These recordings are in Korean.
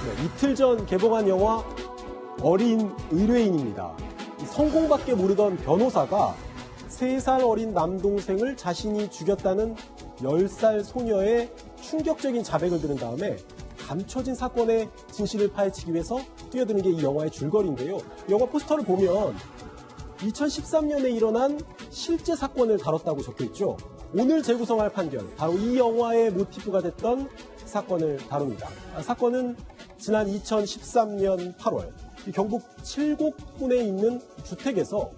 네, 이틀 전 개봉한 영화 어린 의뢰인입니다. 성공밖에 모르던 변호사가 3살 어린 남동생을 자신이 죽였다는 10살 소녀의 충격적인 자백을 들은 다음에 감춰진 사건의 진실을 파헤치기 위해서 뛰어드는 게 이 영화의 줄거리인데요. 영화 포스터를 보면 2013년에 일어난 실제 사건을 다뤘다고 적혀있죠. 오늘 재구성할 판결, 바로 이 영화의 모티프가 됐던 사건을 다룹니다. 사건은 지난 2013년 8월 경북 칠곡군에 있는 주택에서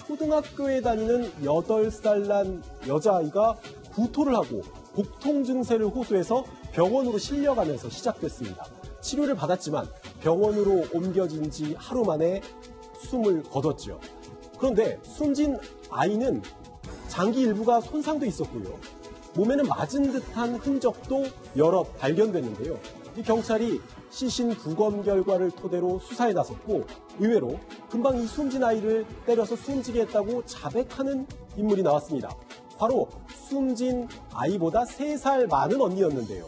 초등학교에 다니는 8살 난 여자아이가 구토를 하고 복통 증세를 호소해서 병원으로 실려가면서 시작됐습니다. 치료를 받았지만 병원으로 옮겨진 지 하루 만에 숨을 거뒀죠. 그런데 숨진 아이는 장기 일부가 손상돼 있었고요. 몸에는 맞은 듯한 흔적도 여러 발견됐는데요. 이 경찰이 시신 부검 결과를 토대로 수사에 나섰고 의외로 금방 이 숨진 아이를 때려서 숨지게 했다고 자백하는 인물이 나왔습니다. 바로 숨진 아이보다 3살 많은 언니였는데요.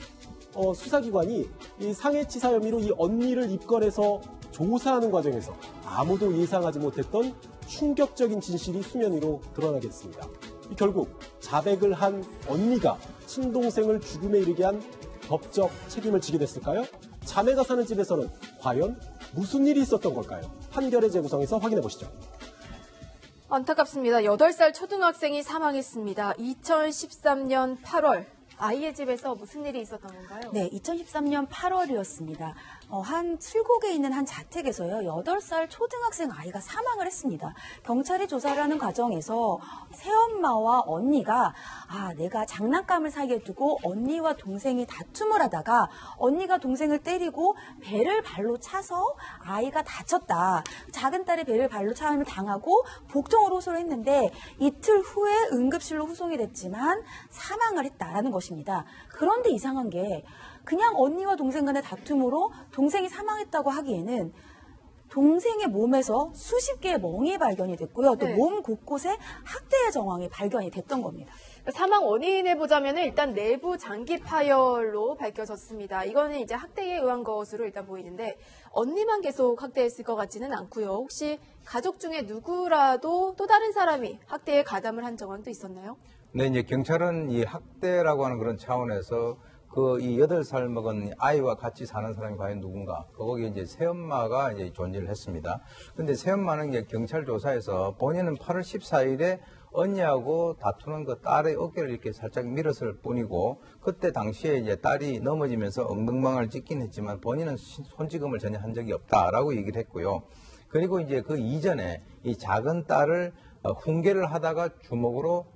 수사기관이 이 상해치사 혐의로 이 언니를 입건해서 조사하는 과정에서 아무도 예상하지 못했던 충격적인 진실이 수면 위로 드러나겠습니다. 결국 자백을 한 언니가 친동생을 죽음에 이르게 한 법적 책임을 지게 됐을까요? 자매가 사는 집에서는 과연 무슨 일이 있었던 걸까요? 판결의 재구성에서 확인해 보시죠. 안타깝습니다. 8살 초등학생이 사망했습니다. 2013년 8월 아이의 집에서 무슨 일이 있었던 건가요? 네, 2013년 8월이었습니다. 한 칠곡에 있는 한 자택에서요, 8살 초등학생 아이가 사망을 했습니다. 경찰이 조사를 하는 과정에서 새엄마와 언니가 내가 장난감을 사이에 두고 언니와 동생이 다툼을 하다가 언니가 동생을 때리고 배를 발로 차서 아이가 다쳤다. 작은 딸의 배를 발로 차임을 당하고 복통으로 호소를 했는데 이틀 후에 응급실로 후송이 됐지만 사망을 했다라는 것입니다. 그런데 이상한 게 그냥 언니와 동생 간의 다툼으로 동생이 사망했다고 하기에는 동생의 몸에서 수십 개의 멍이 발견이 됐고요. 또 몸 곳곳에 학대의 정황이 발견이 됐던 겁니다. 사망 원인을 보자면 일단 내부 장기 파열로 밝혀졌습니다. 이거는 이제 학대에 의한 것으로 일단 보이는데 언니만 계속 학대했을 것 같지는 않고요. 혹시 가족 중에 누구라도 또 다른 사람이 학대에 가담을 한 정황도 있었나요? 네, 이제 경찰은 이 학대라고 하는 그런 차원에서 이 8살 먹은 아이와 같이 사는 사람이 과연 누군가? 거기에 이제 새엄마가 이제 존재를 했습니다. 근데 새엄마는 이제 경찰 조사에서 본인은 8월 14일에 언니하고 다투는 그 딸의 어깨를 이렇게 살짝 밀었을 뿐이고, 그때 당시에 이제 딸이 넘어지면서 엉덩방아를 찢긴 했지만 본인은 손찌검을 전혀 한 적이 없다라고 얘기를 했고요. 그리고 이제 그 이전에 이 작은 딸을 훈계를 하다가 주먹으로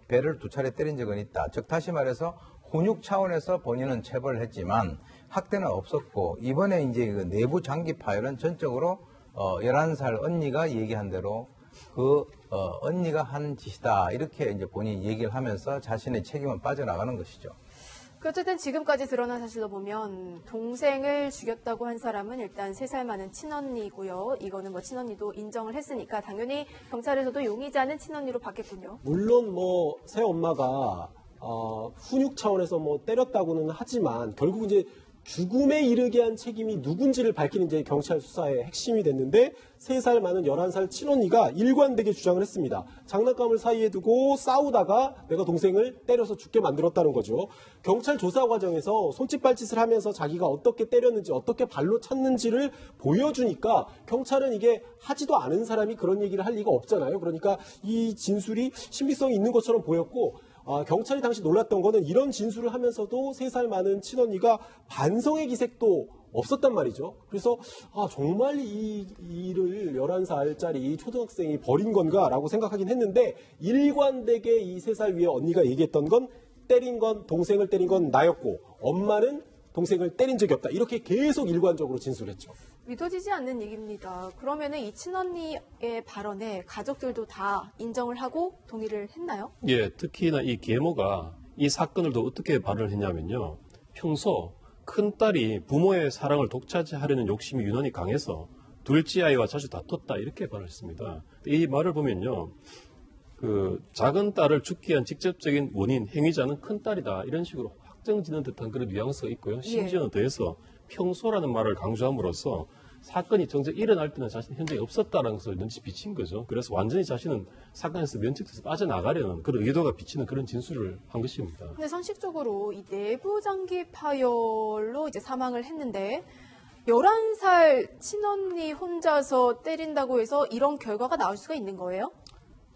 배를 2차례 때린 적은 있다. 즉 다시 말해서 훈육 차원에서 본인은 체벌을 했지만 학대는 없었고, 이번에 이제 그 내부 장기 파열은 전적으로 11살 언니가 얘기한 대로 언니가 한 짓이다, 이렇게 이제 본인이 얘기를 하면서 자신의 책임은 빠져나가는 것이죠. 어쨌든 지금까지 드러난 사실로 보면 동생을 죽였다고 한 사람은 일단 3살 많은 친언니고요. 이거는 친언니도 인정을 했으니까 당연히 경찰에서도 용의자는 친언니로 받겠군요. 물론 새엄마가 훈육 차원에서 때렸다고는 하지만 결국 이제 죽음에 이르게 한 책임이 누군지를 밝히는 이제 경찰 수사의 핵심이 됐는데 3살 많은 11살 친언니가 일관되게 주장을 했습니다. 장난감을 사이에 두고 싸우다가 내가 동생을 때려서 죽게 만들었다는 거죠. 경찰 조사 과정에서 손짓발짓을 하면서 자기가 어떻게 때렸는지 어떻게 발로 찼는지를 보여주니까 경찰은 이게 하지도 않은 사람이 그런 얘기를 할 리가 없잖아요. 그러니까 이 진술이 신빙성이 있는 것처럼 보였고, 경찰이 당시 놀랐던 거는 이런 진술을 하면서도 3살 많은 친언니가 반성의 기색도 없었단 말이죠. 그래서 정말 이 일을 11살짜리 초등학생이 벌인 건가라고 생각하긴 했는데, 일관되게 이 3살 위에 언니가 얘기했던 건 동생을 때린 건 나였고 엄마는 동생을 때린 적이 없다. 이렇게 계속 일관적으로 진술했죠. 믿어지지 않는 얘기입니다. 그러면은 이 친언니의 발언에 가족들도 다 인정을 하고 동의를 했나요? 예, 특히나 이 계모가 이 사건을 더 어떻게 발언을 했냐면요. 평소 큰딸이 부모의 사랑을 독차지하려는 욕심이 유난히 강해서 둘째 아이와 자주 다퉜다, 이렇게 발언했습니다. 이 말을 보면요. 작은 딸을 죽게 한 직접적인 원인, 행위자는 큰딸이다, 이런 식으로 확정지는 듯한 그런 뉘앙스가 있고요. 심지어는 더해서 평소라는 말을 강조함으로써 사건이 정작 일어날 때는 자신이 현장에 없었다는 것을 눈치 비친 거죠. 그래서 완전히 자신은 사건에서 면책돼서 빠져나가려는 그런 의도가 비치는 그런 진술을 한 것입니다. 근데 상식적으로 이 내부 장기 파열로 이제 사망을 했는데 11살 친언니 혼자서 때린다고 해서 이런 결과가 나올 수가 있는 거예요?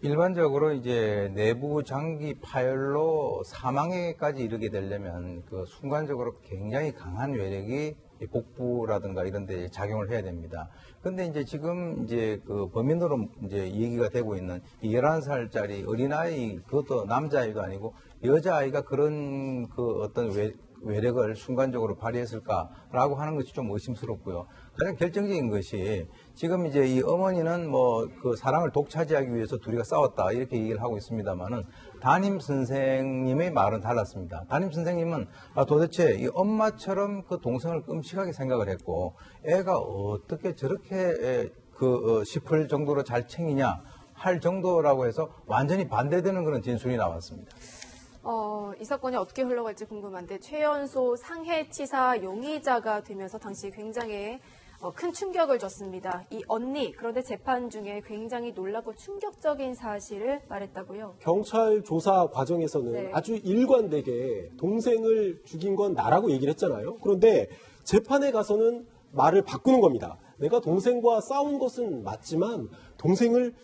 일반적으로 이제 내부 장기 파열로 사망에까지 이르게 되려면 그 순간적으로 굉장히 강한 외력이 복부라든가 이런 데 작용을 해야 됩니다. 근데 이제 지금 이제 그 범인으로 이제 얘기가 되고 있는 이 11살짜리 어린아이, 그것도 남자아이도 아니고 여자아이가 그런 그 어떤 외력을 순간적으로 발휘했을까라고 하는 것이 좀 의심스럽고요. 가장 결정적인 것이 지금 이제 이 어머니는 뭐 그 사랑을 독차지하기 위해서 둘이가 싸웠다 이렇게 얘기를 하고 있습니다만은 담임 선생님의 말은 달랐습니다. 담임 선생님은 도대체 이 엄마처럼 그 동생을 끔찍하게 생각을 했고 애가 어떻게 저렇게 싶을 정도로 잘 챙기냐 할 정도라고 해서 완전히 반대되는 그런 진술이 나왔습니다. 이 사건이 어떻게 흘러갈지 궁금한데 최연소 상해치사 용의자가 되면서 당시 굉장히 큰 충격을 줬습니다. 이 언니, 그런데 재판 중에 굉장히 놀랍고 충격적인 사실을 말했다고요? 경찰 조사 과정에서는 네. 아주 일관되게 동생을 죽인 건 나라고 얘기를 했잖아요. 그런데 재판에 가서는 말을 바꾸는 겁니다. 내가 동생과 싸운 것은 맞지만 동생을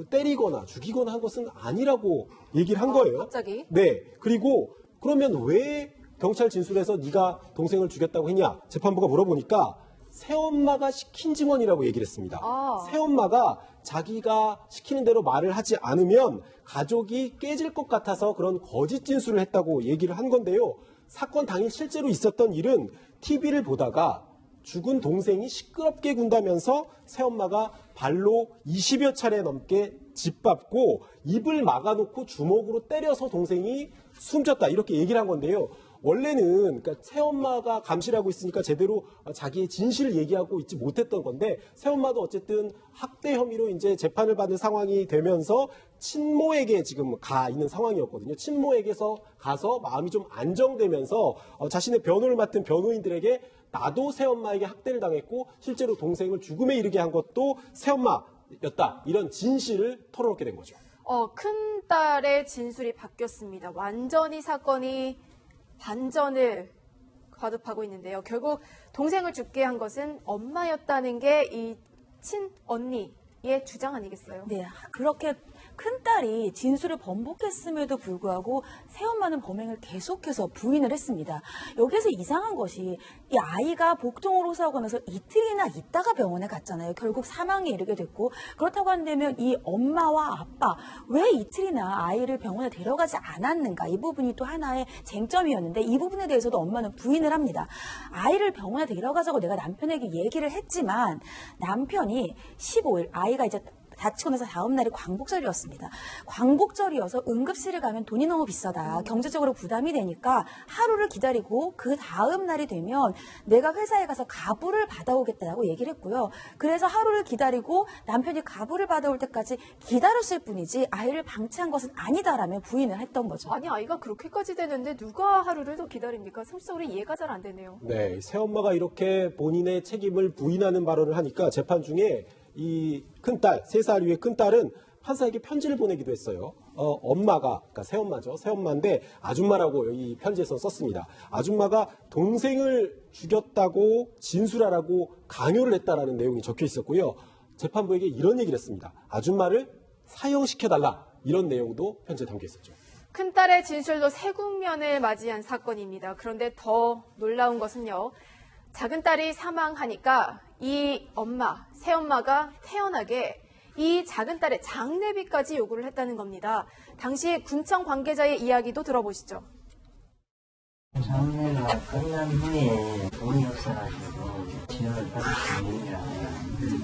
때리거나 죽이거나 한 것은 아니라고 얘기를 한 거예요. 갑자기? 네. 그리고 그러면 왜 경찰 진술에서 네가 동생을 죽였다고 했냐? 재판부가 물어보니까 새엄마가 시킨 증언이라고 얘기를 했습니다. 새엄마가 자기가 시키는 대로 말을 하지 않으면 가족이 깨질 것 같아서 그런 거짓 진술을 했다고 얘기를 한 건데요. 사건 당일 실제로 있었던 일은 TV를 보다가 죽은 동생이 시끄럽게 군다면서 새엄마가 발로 20여 차례 넘게 짓밟고 입을 막아놓고 주먹으로 때려서 동생이 숨졌다 이렇게 얘기를 한 건데요. 원래는 그러니까 새엄마가 감시를 하고 있으니까 제대로 자기의 진실을 얘기하고 있지 못했던 건데 새엄마도 어쨌든 학대 혐의로 이제 재판을 받는 상황이 되면서 친모에게 지금 가 있는 상황이었거든요. 친모에게서 가서 마음이 좀 안정되면서 자신의 변호를 맡은 변호인들에게 나도 새엄마에게 학대를 당했고 실제로 동생을 죽음에 이르게 한 것도 새엄마였다. 이런 진실을 털어놓게 된 거죠. 큰딸의 진술이 바뀌었습니다. 완전히 사건이 반전을 거듭하고 있는데요. 결국 동생을 죽게 한 것은 엄마였다는 게 이 친언니의 주장 아니겠어요? 네, 그렇게 큰딸이 진술을 번복했음에도 불구하고 새엄마는 범행을 계속해서 부인을 했습니다. 여기서 이상한 것이 이 아이가 복통으로 싸우면서 이틀이나 있다가 병원에 갔잖아요. 결국 사망에 이르게 됐고 그렇다고 한다면 이 엄마와 아빠 왜 이틀이나 아이를 병원에 데려가지 않았는가 이 부분이 또 하나의 쟁점이었는데 이 부분에 대해서도 엄마는 부인을 합니다. 아이를 병원에 데려가자고 내가 남편에게 얘기를 했지만 남편이 15일 아이가 이제 다치고 나서 다음 날이 광복절이었습니다. 광복절이어서 응급실을 가면 돈이 너무 비싸다. 경제적으로 부담이 되니까 하루를 기다리고 그 다음 날이 되면 내가 회사에 가서 가부를 받아오겠다고 얘기를 했고요. 그래서 하루를 기다리고 남편이 가부를 받아올 때까지 기다렸을 뿐이지 아이를 방치한 것은 아니다라며 부인을 했던 거죠. 아니 아이가 그렇게까지 되는데 누가 하루를 더 기다립니까? 상식적으로 이해가 잘 안 되네요. 네, 새엄마가 이렇게 본인의 책임을 부인하는 발언을 하니까 재판 중에 이 큰딸, 3살 위의 큰딸은 판사에게 편지를 보내기도 했어요. 엄마가, 그러니까 새엄마죠. 새엄마인데 아줌마라고 이 편지에서 썼습니다. 아줌마가 동생을 죽였다고 진술하라고 강요를 했다라는 내용이 적혀 있었고요. 재판부에게 이런 얘기를 했습니다. 아줌마를 사형시켜달라. 이런 내용도 편지에 담겨 있었죠. 큰딸의 진술도 새 국면을 맞이한 사건입니다. 그런데 더 놀라운 것은요. 작은 딸이 사망하니까 이 엄마, 새엄마가 태연하게 이 작은 딸의 장례비까지 요구를 했다는 겁니다. 당시 군청 관계자의 이야기도 들어보시죠. 장례가 끝난 후에 돈이 없어가지고 지원을 받을 수 있느냐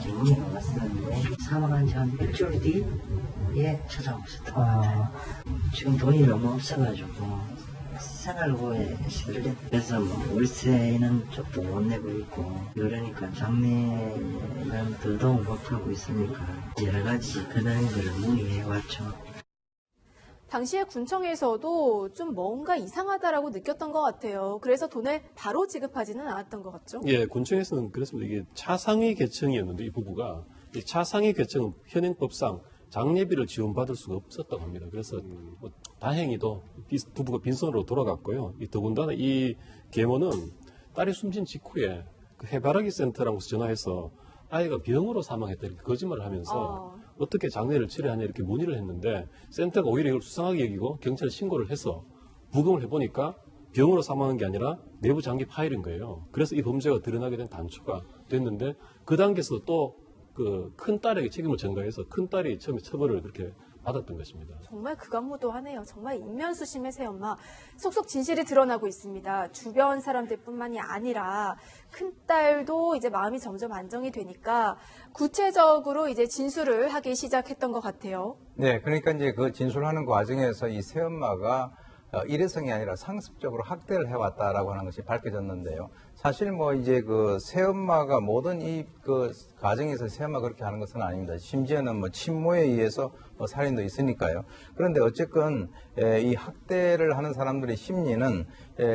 질문이 왔었는데 사망한 지 한 일주일 뒤에 찾아오셨던 것 같아요. 지금 돈이 너무 없어가지고 생활고에 시들해서 월세는 쪽도 못 내고 있고 그러니까 장례는 더더욱 못하고 있으니까 여러 가지 그다음들을 문의해 왔죠. 당시에 군청에서도 좀 뭔가 이상하다라고 느꼈던 것 같아요. 그래서 돈을 바로 지급하지는 않았던 것 같죠. 예, 군청에서는 그렇습니다. 이게 차상위 계층이었는데 이 부부가 이 차상위 계층은 현행법상 장례비를 지원받을 수가 없었다고 합니다. 그래서 뭐 다행히도 부부가 빈손으로 돌아갔고요. 더군다나 이 계모는 딸이 숨진 직후에 그 해바라기 센터라는 곳에 전화해서 아이가 병으로 사망했다 이렇게 거짓말을 하면서 어떻게 장례를 치러하냐 이렇게 문의를 했는데 센터가 오히려 이걸 수상하게 여기고 경찰에 신고를 해서 부검을 해보니까 병으로 사망한 게 아니라 내부 장기 파열인 거예요. 그래서 이 범죄가 드러나게 된 단초가 됐는데 그 단계에서 또 그 큰딸에게 책임을 전가해서 큰딸이 처음에 처벌을 그렇게 받았던 것입니다. 정말 극악무도하네요. 정말 인면수심의 새엄마. 속속 진실이 드러나고 있습니다. 주변 사람들뿐만이 아니라 큰딸도 이제 마음이 점점 안정이 되니까 구체적으로 이제 진술을 하기 시작했던 것 같아요. 네, 그러니까 이제 그 진술하는 과정에서 이 새엄마가 일회성이 아니라 상습적으로 학대를 해왔다라고 하는 것이 밝혀졌는데요. 사실 뭐 이제 그 새엄마가 모든 이 그 가정에서 새엄마 그렇게 하는 것은 아닙니다. 심지어는 뭐 친모에 의해서 뭐 살인도 있으니까요. 그런데 어쨌건 이 학대를 하는 사람들의 심리는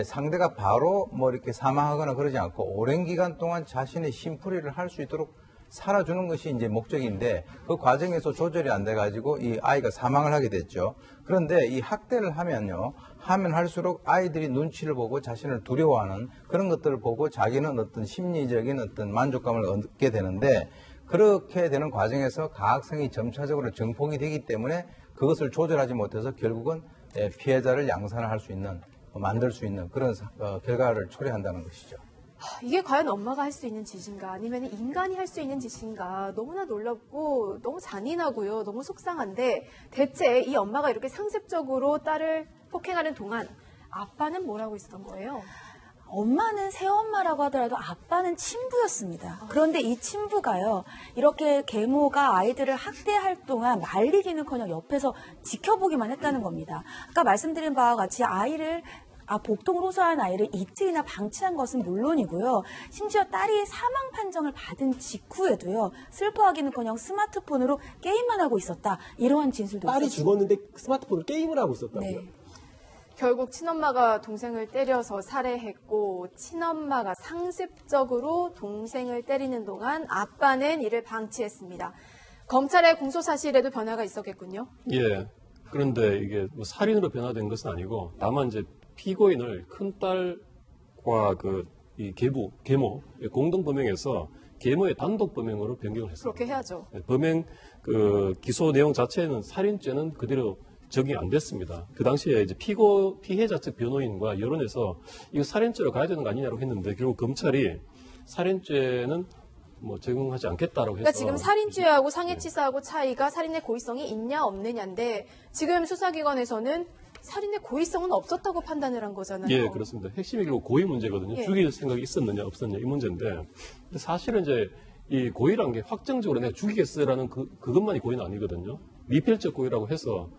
상대가 바로 뭐 이렇게 사망하거나 그러지 않고 오랜 기간 동안 자신의 심풀이를 할 수 있도록 살아주는 것이 이제 목적인데 그 과정에서 조절이 안 돼가지고 이 아이가 사망을 하게 됐죠. 그런데 이 학대를 하면 할수록 아이들이 눈치를 보고 자신을 두려워하는 그런 것들을 보고 자기는 어떤 심리적인 어떤 만족감을 얻게 되는데 그렇게 되는 과정에서 가학성이 점차적으로 증폭이 되기 때문에 그것을 조절하지 못해서 결국은 피해자를 양산할 수 있는, 만들 수 있는 그런 결과를 초래한다는 것이죠. 이게 과연 엄마가 할 수 있는 짓인가 아니면 인간이 할 수 있는 짓인가 너무나 놀랍고 너무 잔인하고요. 너무 속상한데 대체 이 엄마가 이렇게 상습적으로 딸을 폭행하는 동안 아빠는 뭘 하고 있었던 거예요? 엄마는 새엄마라고 하더라도 아빠는 친부였습니다. 그런데 이 친부가요, 이렇게 계모가 아이들을 학대할 동안 말리기는커녕 옆에서 지켜보기만 했다는 겁니다. 아까 말씀드린 바와 같이 복통을 호소한 아이를 이틀이나 방치한 것은 물론이고요. 심지어 딸이 사망 판정을 받은 직후에도요. 슬퍼하기는커녕 스마트폰으로 게임만 하고 있었다. 이러한 진술도 딸이 있었습니다. 죽었는데 스마트폰을 게임을 하고 있었다고요? 네. 결국 친엄마가 동생을 때려서 살해했고 친엄마가 상습적으로 동생을 때리는 동안 아빠는 이를 방치했습니다. 검찰의 공소 사실에도 변화가 있었겠군요. 예. 그런데 이게 뭐 살인으로 변화된 것은 아니고 다만 이제 피고인을 큰딸과 이 계모 공동 범행에서 계모의 단독 범행으로 변경을 했습니다. 그렇게 해야죠. 범행 기소 내용 자체는 살인죄는 그대로 적용이 안 됐습니다. 그 당시에 이제 피해자 측 변호인과 여론에서 이거 살인죄로 가야 되는 거 아니냐고 했는데 결국 검찰이 살인죄는 뭐 적용하지 않겠다라고 해서. 그러니까 지금 살인죄하고 상해치사하고 차이가 살인의 고의성이 있냐 없느냐인데 지금 수사기관에서는 살인의 고의성은 없었다고 판단을 한 거잖아요. 예, 그렇습니다. 핵심이 결국 고의 문제거든요. 예. 죽일 생각이 있었느냐 없었느냐 이 문제인데 근데 사실은 이제 이 고의라는 게 확정적으로 내가 죽이겠어라는 그것만이 고의는 아니거든요. 미필적 고의라고 해서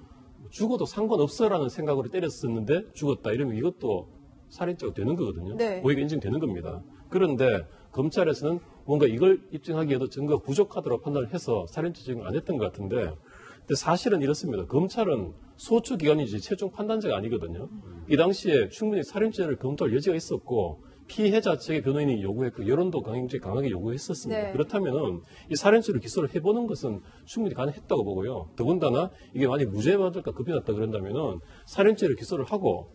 죽어도 상관없어라는 생각으로 때렸었는데 죽었다 이러면 이것도 살인죄가 되는 거거든요. 네. 고의가 인정되는 겁니다. 그런데 검찰에서는 뭔가 이걸 입증하기에도 증거가 부족하다고 판단을 해서 살인죄 적용 안 했던 것 같은데 근데 사실은 이렇습니다. 검찰은 소추기관이지 최종 판단자가 아니거든요. 이 당시에 충분히 살인죄를 검토할 여지가 있었고 피해자 측의 변호인이 요구했고 여론도 강하게 요구했었습니다. 네. 그렇다면은 이 살인죄를 기소를 해보는 것은 충분히 가능했다고 보고요. 더군다나 이게 만약 무죄 받을까 급이 났다 그런다면은 살인죄를 기소를 하고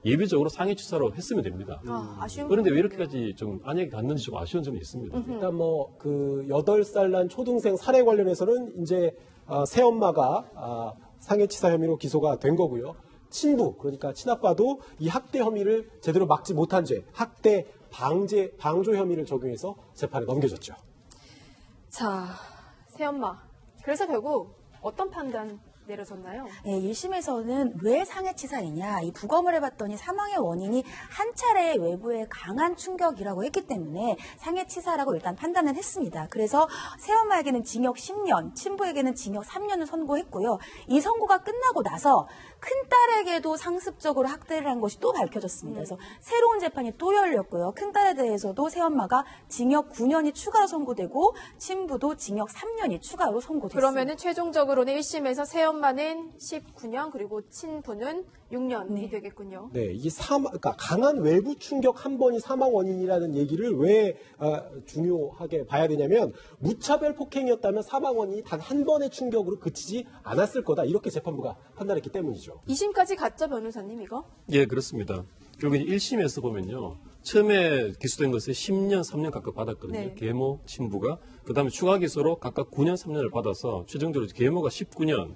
예비적으로 상해치사로 했으면 됩니다. 아쉬운 그런데 왜 부분이네요. 이렇게까지 좀 안약이 갔는지 좀 아쉬운 점이 있습니다. 일단 뭐 그 8살 난 초등생 살해 관련해서는 이제 새엄마가 상해치사 혐의로 기소가 된 거고요. 친부, 그러니까 친아빠도 이 학대 혐의를 제대로 막지 못한 죄, 학대 방조 혐의를 적용해서 재판에 넘겨졌죠. 자, 새엄마. 그래서 결국 어떤 판단 내려졌나요? 네, 1심에서는 왜 상해치사이냐, 이 부검을 해봤더니 사망의 원인이 한 차례 외부의 강한 충격이라고 했기 때문에 상해치사라고 일단 판단을 했습니다. 그래서 새엄마에게는 징역 10년, 친부에게는 징역 3년을 선고했고요. 이 선고가 끝나고 나서 큰딸에게도 상습적으로 학대를 한 것이 또 밝혀졌습니다. 그래서 새로운 재판이 또 열렸고요. 큰딸에 대해서도 새엄마가 징역 9년이 추가로 선고되고 친부도 징역 3년이 추가로 선고됐습니다. 그러면은 최종적으로는 1심에서 새엄마는 19년 그리고 친부는 6년이 되겠군요. 네, 이게 그러니까 강한 외부 충격 한 번이 사망 원인이라는 얘기를 왜 중요하게 봐야 되냐면 무차별 폭행이었다면 사망 원인이 단 한 번의 충격으로 그치지 않았을 거다. 이렇게 재판부가 판단했기 때문이죠. 2심까지 갔죠, 변호사님 이거? 예, 그렇습니다. 결국 1심에서 보면요. 처음에 기소된 것에 10년, 3년 각각 받았거든요. 네. 계모, 친부가. 그다음에 추가 기소로 각각 9년, 3년을 받아서 최종적으로 계모가 19년,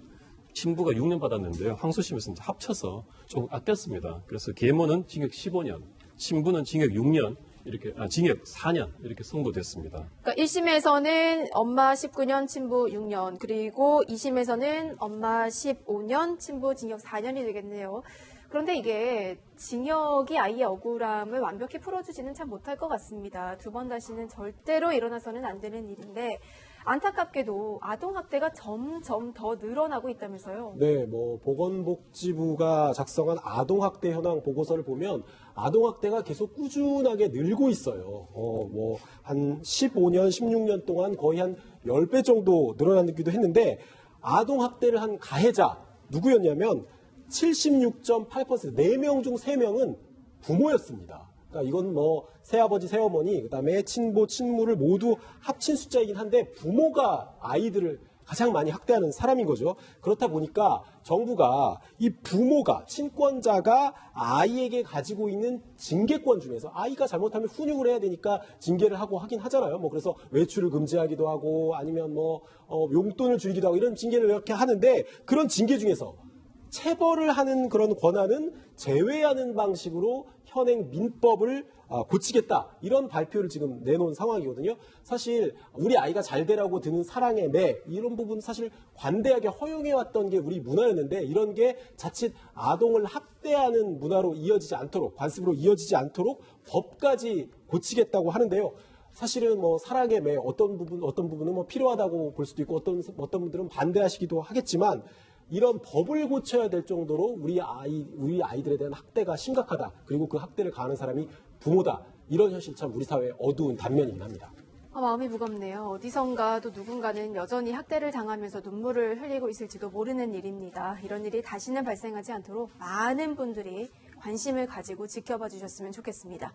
친부가 6년 받았는데요. 항소심에서 이제 합쳐서 조금 아꼈습니다. 그래서 계모는 징역 15년, 친부는 징역 6년, 이렇게 징역 4년 이렇게 선고됐습니다. 그러니까 1심에서는 엄마 19년, 친부 6년, 그리고 2심에서는 엄마 15년, 친부 징역 4년이 되겠네요. 그런데 이게 징역이 아이의 억울함을 완벽히 풀어주지는 참 못할 것 같습니다. 두 번 다시는 절대로 일어나서는 안 되는 일인데 안타깝게도 아동학대가 점점 더 늘어나고 있다면서요. 네, 보건복지부가 작성한 아동학대 현황 보고서를 보면 아동학대가 계속 꾸준하게 늘고 있어요. 한 15년, 16년 동안 거의 한 10배 정도 늘어나기도 했는데 아동학대를 한 가해자 누구였냐면 76.8%, 4명 중 3명은 부모였습니다. 그러니까 이건 새아버지, 새어머니, 그다음에 친부, 친무를 모두 합친 숫자이긴 한데 부모가 아이들을 가장 많이 학대하는 사람인 거죠. 그렇다 보니까 정부가 이 부모가, 친권자가 아이에게 가지고 있는 징계권 중에서 아이가 잘못하면 훈육을 해야 되니까 징계를 하고 하긴 하잖아요. 그래서 외출을 금지하기도 하고 아니면 용돈을 줄이기도 하고 이런 징계를 이렇게 하는데 그런 징계 중에서 체벌을 하는 그런 권한은 제외하는 방식으로 현행 민법을 고치겠다. 이런 발표를 지금 내놓은 상황이거든요. 사실 우리 아이가 잘 되라고 드는 사랑의 매 이런 부분 사실 관대하게 허용해왔던 게 우리 문화였는데 이런 게 자칫 아동을 학대하는 문화로 이어지지 않도록 관습으로 이어지지 않도록 법까지 고치겠다고 하는데요. 사실은 사랑의 매 어떤 부분은 필요하다고 볼 수도 있고 어떤 분들은 반대하시기도 하겠지만 이런 법을 고쳐야 될 정도로 우리 아이들에 대한 학대가 심각하다. 그리고 그 학대를 가하는 사람이 부모다. 이런 현실 참 우리 사회의 어두운 단면이긴 합니다. 마음이 무겁네요. 어디선가 또 누군가는 여전히 학대를 당하면서 눈물을 흘리고 있을지도 모르는 일입니다. 이런 일이 다시는 발생하지 않도록 많은 분들이 관심을 가지고 지켜봐 주셨으면 좋겠습니다.